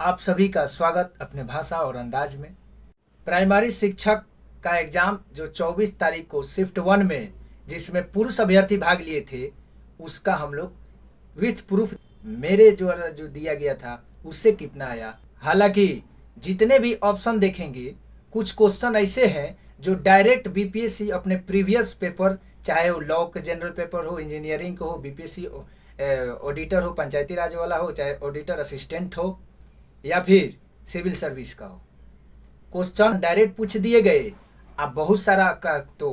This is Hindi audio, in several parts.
आप सभी का स्वागत अपने भाषा और अंदाज में। प्राइमरी शिक्षक का एग्ज़ाम जो 24 तारीख को शिफ्ट 1 में जिसमें पुरुष अभ्यर्थी भाग लिए थे, उसका हम लोग विथ प्रूफ मेरे जो दिया गया था उससे कितना आया। हालांकि जितने भी ऑप्शन देखेंगे, कुछ क्वेश्चन ऐसे हैं जो डायरेक्ट बीपीएससी अपने प्रीवियस पेपर, चाहे वो लॉ के जनरल पेपर हो, इंजीनियरिंग हो, बीपीएससी ऑडिटर हो, पंचायती राज वाला हो, चाहे ऑडिटर असिस्टेंट हो या फिर सिविल सर्विस का हो, क्वेश्चन डायरेक्ट पूछ दिए गए। अब बहुत सारा का तो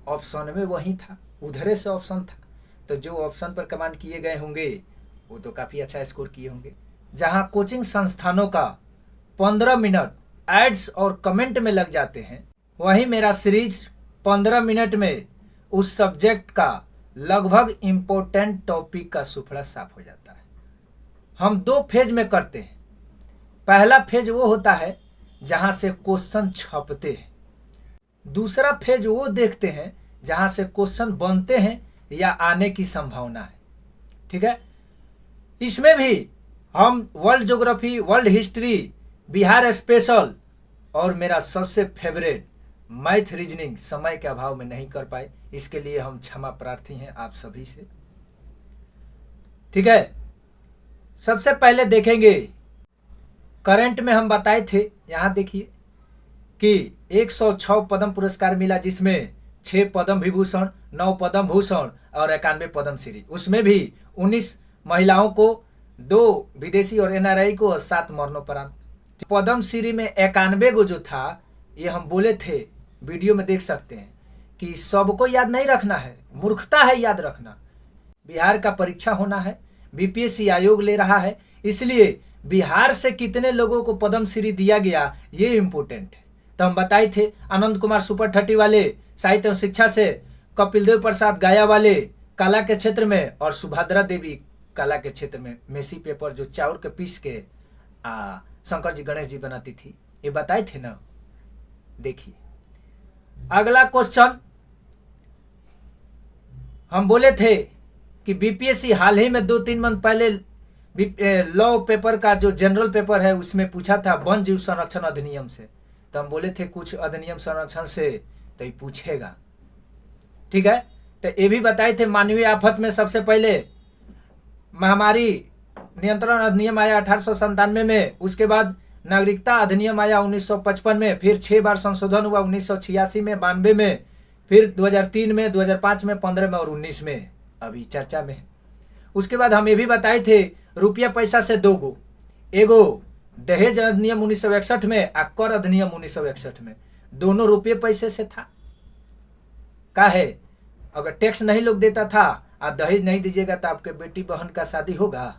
ऑप्शन में वही था, उधरे से ऑप्शन था, तो जो ऑप्शन पर कमांड किए गए होंगे वो तो काफ़ी अच्छा स्कोर किए होंगे। जहां कोचिंग संस्थानों का 15 मिनट एड्स और कमेंट में लग जाते हैं, वहीं मेरा सीरीज 15 मिनट में उस सब्जेक्ट का लगभग इम्पोर्टेंट टॉपिक का सुफड़ा साफ हो जाता है। हम 2 फेज में करते हैं। पहला फेज वो होता है जहां से क्वेश्चन छपते हैं, दूसरा फेज वो देखते हैं जहां से क्वेश्चन बनते हैं या आने की संभावना है। ठीक है, इसमें भी हम world geography, world history, Bihar special और मेरा सबसे फेवरेट मैथ रीजनिंग समय के अभाव में नहीं कर पाए, इसके लिए हम क्षमा प्रार्थी हैं आप सभी से। ठीक है, सबसे पहले देखेंगे करंट में हम बताए थे, यहां देखिए कि 106 पद्म पुरस्कार मिला, जिसमें 6 पद्म विभूषण, 9 पद्म भूषण और 91 पद्म श्री। उसमें भी 19 महिलाओं को, 2 विदेशी और एनआरआई को और 7 मरणोपरांत। पद्म श्री में 91 को जो था, ये हम बोले थे, वीडियो में देख सकते हैं कि सबको याद नहीं रखना है, मूर्खता है याद रखना। बिहार का परीक्षा होना है, बीपीएससी आयोग ले रहा है, इसलिए बिहार से कितने लोगों को पद्म श्री दिया गया ये इम्पोर्टेंट है। तो हम बताए थे आनंद कुमार सुपर 30 वाले साहित्य और शिक्षा से, कपिल देव प्रसाद गाया वाले कला के क्षेत्र में, और सुभद्रा देवी कला के क्षेत्र में मेसी पेपर जो चाउर के पीस के शंकर जी गणेश जी बनाती थी, ये बताए थे ना। देखिए अगला क्वेश्चन, हम बोले थे कि बीपीएससी हाल ही में 2-3 मंथ पहले लॉ पेपर का जो जनरल पेपर है उसमें पूछा था वन जीव संरक्षण अधिनियम से। तो हम बोले थे कुछ अधिनियम संरक्षण से तो ये पूछेगा। ठीक है, तो ये भी बताए थे मानवीय आफत में सबसे पहले महामारी नियंत्रण अधिनियम आया 1897 में, उसके बाद नागरिकता अधिनियम आया 1955 में, फिर 6 बार संशोधन हुआ 1986 में, 92 में, फिर 2003 में, 2005 में, 15 में और 19 में अभी चर्चा में है। उसके बाद हम ये भी बताए थे रुपया पैसा से 2 गो, एगो दहेज अधिनियम 1961 में और कर अधिनियम 1961 में, दोनों रुपये पैसे से था। का है, अगर टैक्स नहीं लोग देता था और दहेज नहीं दीजिएगा तो आपके बेटी बहन का शादी होगा?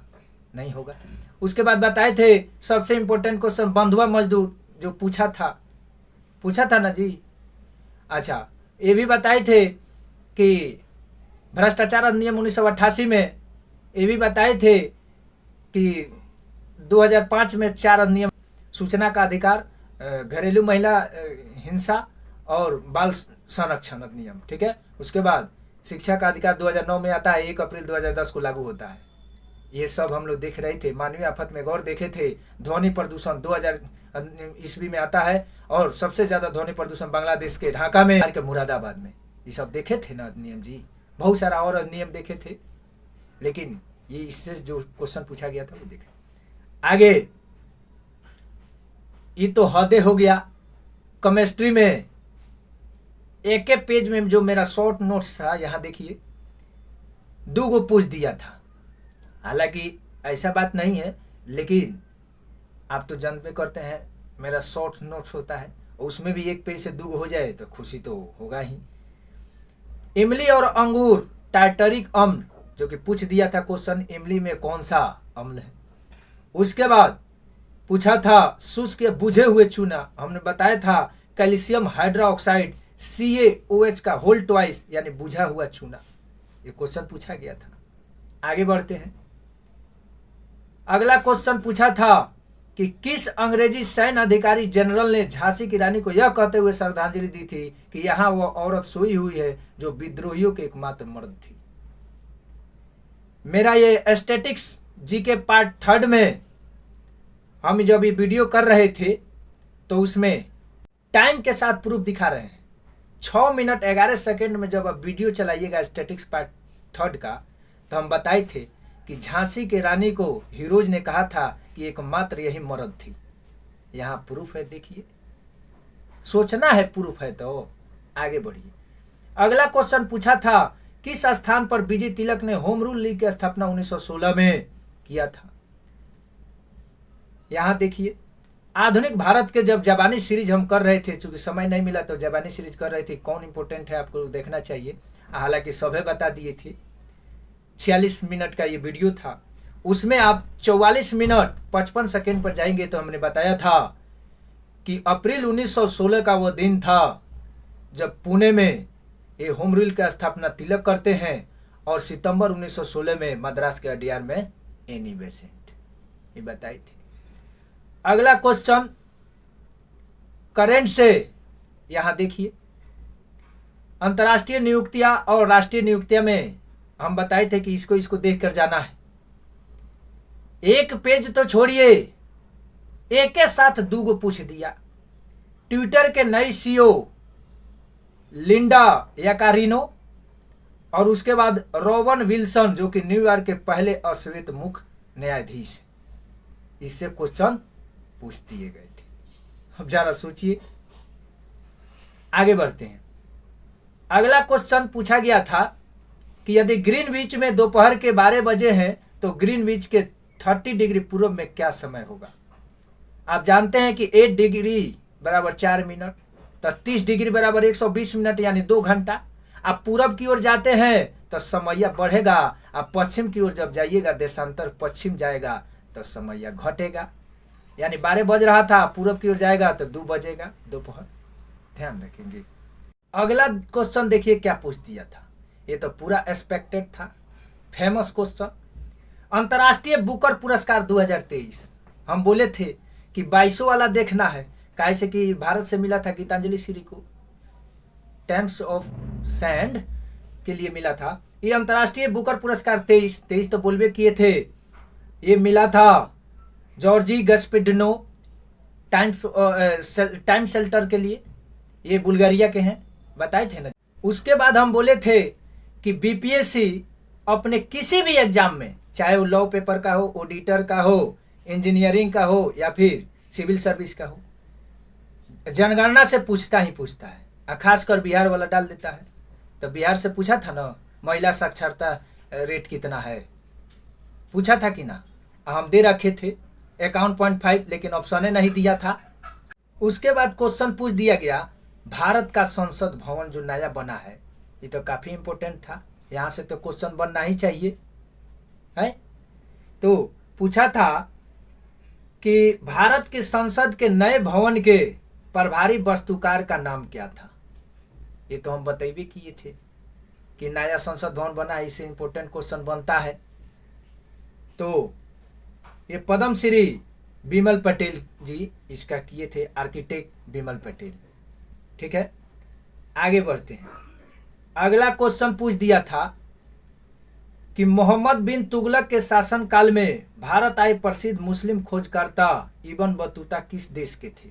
नहीं होगा। उसके बाद बताए थे सबसे इंपॉर्टेंट क्वेश्चन बंधुआ मजदूर जो पूछा था ना जी। अच्छा, ये भी बताए थे कि भ्रष्टाचार अधिनियम 1988 में, ये भी बताए थे कि 2005 में 4 अधिनियम, सूचना का अधिकार, घरेलू महिला हिंसा और बाल संरक्षण अधिनियम। ठीक है, उसके बाद शिक्षा का अधिकार 2009 में आता है, 1 अप्रैल 2010 को लागू होता है। ये सब हम लोग देख रहे थे। मानवीय आफत में गौर देखे थे, ध्वनि प्रदूषण 2000 ईस्वी में आता है, और सबसे ज्यादा ध्वनि प्रदूषण बांग्लादेश के ढाका में, के मुरादाबाद में। ये सब देखे थे ना अधिनियम जी। बहुत सारा और अधिनियम देखे थे, लेकिन ये इससे जो क्वेश्चन पूछा गया था वो देखे। आगे ये तो हदे हो गया। केमिस्ट्री में एक पेज में जो मेरा शॉर्ट नोट्स था, यहां देखिए 2 गो पूछ दिया था। हालांकि ऐसा बात नहीं है, लेकिन आप तो जानते करते हैं मेरा शॉर्ट नोट्स होता है, उसमें भी 1 पेज से 2 गो हो जाए तो खुशी तो होगा ही। इमली और अंगूर टार्टरिक अम्ल जो कि पूछ दिया था क्वेश्चन, इमली में कौन सा अम्ल है। उसके बाद पूछा था शुष्क या बुझे हुए चूना, हमने बताया था कैल्शियम हाइड्रोक्साइड CaOH का होल ट्वाइस यानी बुझा हुआ चूना। ये क्वेश्चन पूछा गया था। आगे बढ़ते हैं। अगला क्वेश्चन पूछा था कि किस अंग्रेजी सैन्य अधिकारी जनरल ने झांसी की रानी को यह कहते हुए श्रद्धांजलि दी थी कि यहाँ वह औरत सोई हुई है जो विद्रोहियों के एकमात्र मर्द थी। मेरा ये एस्थेटिक्स जी के पार्ट 3 में हम जब ये वीडियो कर रहे थे तो उसमें टाइम के साथ प्रूफ दिखा रहे हैं। 6 मिनट 11 सेकेंड में जब आप वीडियो चलाइएगा स्टैटिक्स पार्ट 3 का, तो हम बताए थे कि झांसी के रानी को हीरोज ने कहा था कि एकमात्र यही मर्द थी। यहाँ प्रूफ है, देखिए। सोचना है, प्रूफ है तो आगे बढ़िए। अगला क्वेश्चन पूछा था, किस स्थान पर विजय तिलक ने होम रूल लीग की स्थापना 1916 में किया था? यहां देखिए, आधुनिक भारत के जब जापानी सीरीज हम कर रहे थे, चूंकि समय नहीं मिला तो जापानी सीरीज कर रहे थे, कौन इंपॉर्टेंट है आपको देखना चाहिए। हालांकि सभी बता दिए थे। 46 मिनट का ये वीडियो था, उसमें आप 44 मिनट 55 सेकेंड पर जाएंगे तो हमने बताया था कि अप्रैल 1916 का वो दिन था जब पुणे में ये होम रूल की स्थापना तिलक करते हैं और सितंबर 1916 में मद्रास के अडियार में एनी बेसेंट, ये बताई थी। अगला क्वेश्चन करेंट से, यहां देखिए, अंतर्राष्ट्रीय नियुक्तियां और राष्ट्रीय नियुक्तियां में हम बताए थे कि इसको देखकर जाना है। एक पेज तो छोड़िए, एक के साथ दूगो पूछ दिया। ट्विटर के नई सीईओ लिंडा याकारिनो और उसके बाद रोवन विल्सन जो कि न्यूयॉर्क के पहले अश्वेत मुख्य न्यायाधीश, इससे क्वेश्चन पूछ दिए गए थे। अब जरा सोचिए, आगे बढ़ते हैं। अगला क्वेश्चन पूछा गया था कि यदि ग्रीनविच में दोपहर के 12 बजे हैं तो ग्रीनविच के 30 डिग्री पूर्व में क्या समय होगा? आप जानते हैं कि 8 डिग्री बराबर 4 मिनट, तो 30 डिग्री बराबर 120 मिनट यानी 2 घंटा। आप पूरब की ओर जाते हैं तो समय बढ़ेगा, आप पश्चिम की ओर जब जाइएगा, देशांतर पश्चिम जाएगा तो समय घटेगा। यानी 12 बज रहा था, पूरब की ओर जाएगा तो 2 बजेगा दोपहर, ध्यान रखेंगे। अगला क्वेश्चन देखिए क्या पूछ दिया था, ये तो पूरा एक्सपेक्टेड था, फेमस क्वेश्चन। अंतर्राष्ट्रीय बुकर पुरस्कार 2023, हम बोले थे कि 2200 वाला देखना है, कैसे कि भारत से मिला था गीतांजलि श्री को, टाइम्स ऑफ सैंड के लिए मिला था। ये अंतर्राष्ट्रीय बुकर पुरस्कार 23 तो बोलबे किए थे, ये मिला था जॉर्जी गस्पिडिनो टाइम शेल्टर के लिए, ये बुल्गारिया के हैं, बताए थे ना। उसके बाद हम बोले थे कि बीपीएससी अपने किसी भी एग्जाम में, चाहे वो लॉ पेपर का हो, ऑडिटर का हो, इंजीनियरिंग का हो या फिर सिविल सर्विस का हो, जनगणना से पूछता ही पूछता है, खासकर बिहार वाला डाल देता है। तो बिहार से पूछा था ना, महिला साक्षरता रेट कितना है, पूछा था कि ना, हम दे रखे थे 51.5, लेकिन ऑप्शन नहीं दिया था। उसके बाद क्वेश्चन पूछ दिया गया, भारत का संसद भवन जो नया बना है, ये तो काफी इंपॉर्टेंट था, यहाँ से तो क्वेश्चन बनना ही चाहिए है। तो पूछा था कि भारत के संसद के नए भवन के प्रभारी वास्तुकार का नाम क्या था? ये तो हम बतेबे किए थे कि नया संसद भवन बना है, इससे इंपॉर्टेंट क्वेश्चन बनता है। तो ये पद्मश्री बिमल पटेल जी इसका किए थे, आर्किटेक्ट बिमल पटेल। ठीक है, आगे बढ़ते हैं। अगला क्वेश्चन पूछ दिया था कि मोहम्मद बिन तुगलक के शासन काल में भारत आए प्रसिद्ध मुस्लिम खोजकर्ता इब्न बतूता किस देश के थे?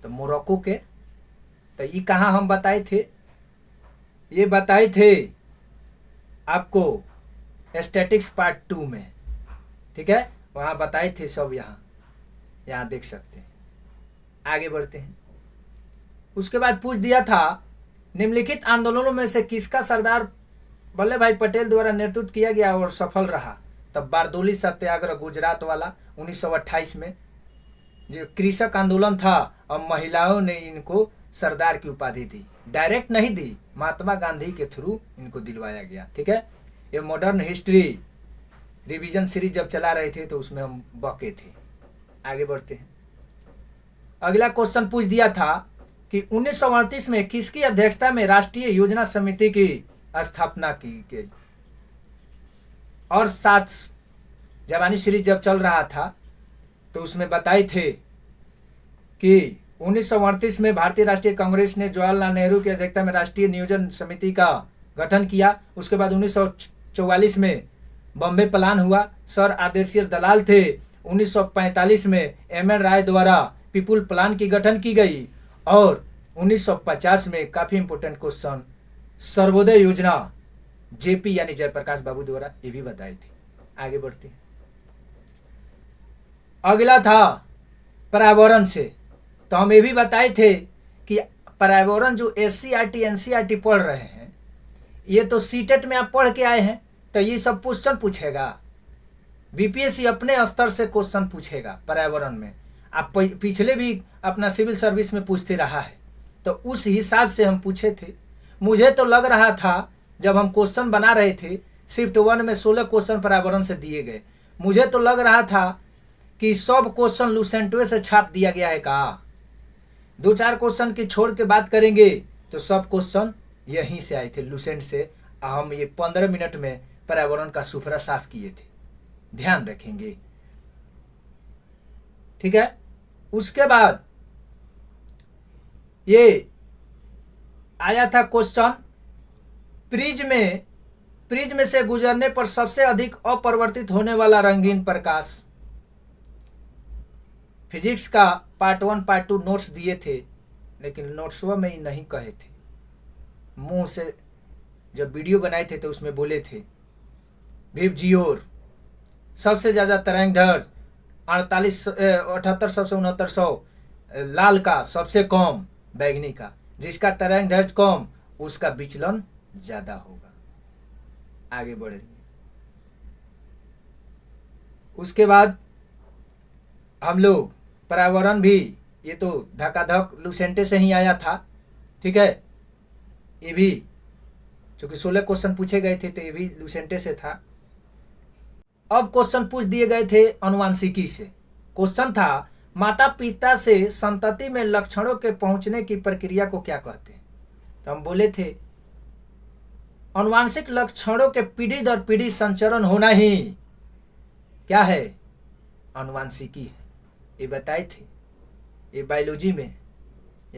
तो मोरक्को के। तो ये कहाँ हम बताए थे? ये बताए थे आपको स्टैटिक्स पार्ट 2 में, ठीक है, वहां बताए थे सब, यहाँ देख सकते हैं। आगे बढ़ते हैं। उसके बाद पूछ दिया था, निम्नलिखित आंदोलनों में से किसका सरदार वल्लभ भाई पटेल द्वारा नेतृत्व किया गया और सफल रहा? तब बारदोली सत्याग्रह गुजरात वाला 1928 में, जो कृषक आंदोलन था, और महिलाओं ने इनको सरदार की उपाधि दी, डायरेक्ट नहीं दी, महात्मा गांधी के थ्रू इनको दिलवाया गया। ठीक है, ये मॉडर्न हिस्ट्री रिवीजन सीरीज जब चला रहे थे तो उसमें हम बके थे। आगे बढ़ते हैं। अगला क्वेश्चन पूछ दिया था कि 1938 में किसकी अध्यक्षता में राष्ट्रीय योजना समिति की स्थापना की गई? और साथ जवानी सीरीज जब चल रहा था तो उसमें बताए थे कि 1938 में भारतीय राष्ट्रीय कांग्रेस ने जवाहरलाल नेहरू की अध्यक्षता में राष्ट्रीय नियोजन समिति का गठन किया। उसके बाद 1944 में बॉम्बे प्लान हुआ, सर आदर्शीय दलाल थे, 1945 में एम.एन. राय द्वारा पीपुल प्लान की गठन की गई और 1950 में काफ़ी इंपॉर्टेंट क्वेश्चन सर्वोदय योजना जेपी यानी जयप्रकाश बाबू द्वारा ये भी बताई थी। आगे बढ़ते हैं। अगला था पर्यावरण से। तो हम ये भी बताए थे कि पर्यावरण जो SCERT NCERT पढ़ रहे हैं, ये तो सीटेट में आप पढ़ के आए हैं, तो ये सब क्वेश्चन पूछेगा। बीपीएससी अपने स्तर से क्वेश्चन पूछेगा पर्यावरण में। आप पिछले भी अपना सिविल सर्विस में पूछते रहा है, तो उस हिसाब से हम पूछे थे। मुझे तो लग रहा था जब हम क्वेश्चन बना रहे थे, शिफ्ट 1 में 16 क्वेश्चन पर्यावरण से दिए गए, मुझे तो लग रहा था कि सब क्वेश्चन लुसेंटवे से छाप दिया गया है। कहा 2-4 क्वेश्चन की छोड़ के बात करेंगे तो सब क्वेश्चन यहीं से आए थे, लुसेंट से। हम ये 15 मिनट में पर्यावरण का सुफरा साफ किए थे, ध्यान रखेंगे, ठीक है। उसके बाद ये आया था क्वेश्चन प्रिज्म से गुजरने पर सबसे अधिक अपरिवर्तित होने वाला रंगीन प्रकाश। फिजिक्स का पार्ट 1 पार्ट 2 नोट्स दिए थे, लेकिन नोट्सवा में ही नहीं कहे थे, मुंह से जब वीडियो बनाए थे तो उसमें बोले थे। विव जियोर सबसे ज़्यादा तरंगदैर्घ्य 7800 से 6900, लाल का सबसे कम बैगनी का। जिसका तरंगदैर्घ्य कम उसका विचलन ज़्यादा होगा। आगे बढ़ेंगे। उसके बाद हम लोग पर्यावरण भी, ये तो धकाधक लुसेंटे से ही आया था, ठीक है। ये भी चूँकि 16 क्वेश्चन पूछे गए थे तो ये भी लुसेंटे से था। अब क्वेश्चन पूछ दिए गए थे अनुवांशिकी से। क्वेश्चन था माता पिता से संतति में लक्षणों के पहुंचने की प्रक्रिया को क्या कहते हैं। तो हम बोले थे अनुवांशिक लक्षणों के पीढ़ी दर पीढ़ी संचरण होना ही क्या है, अनुवांशिकी है। ये बताए थे, ये बायोलॉजी में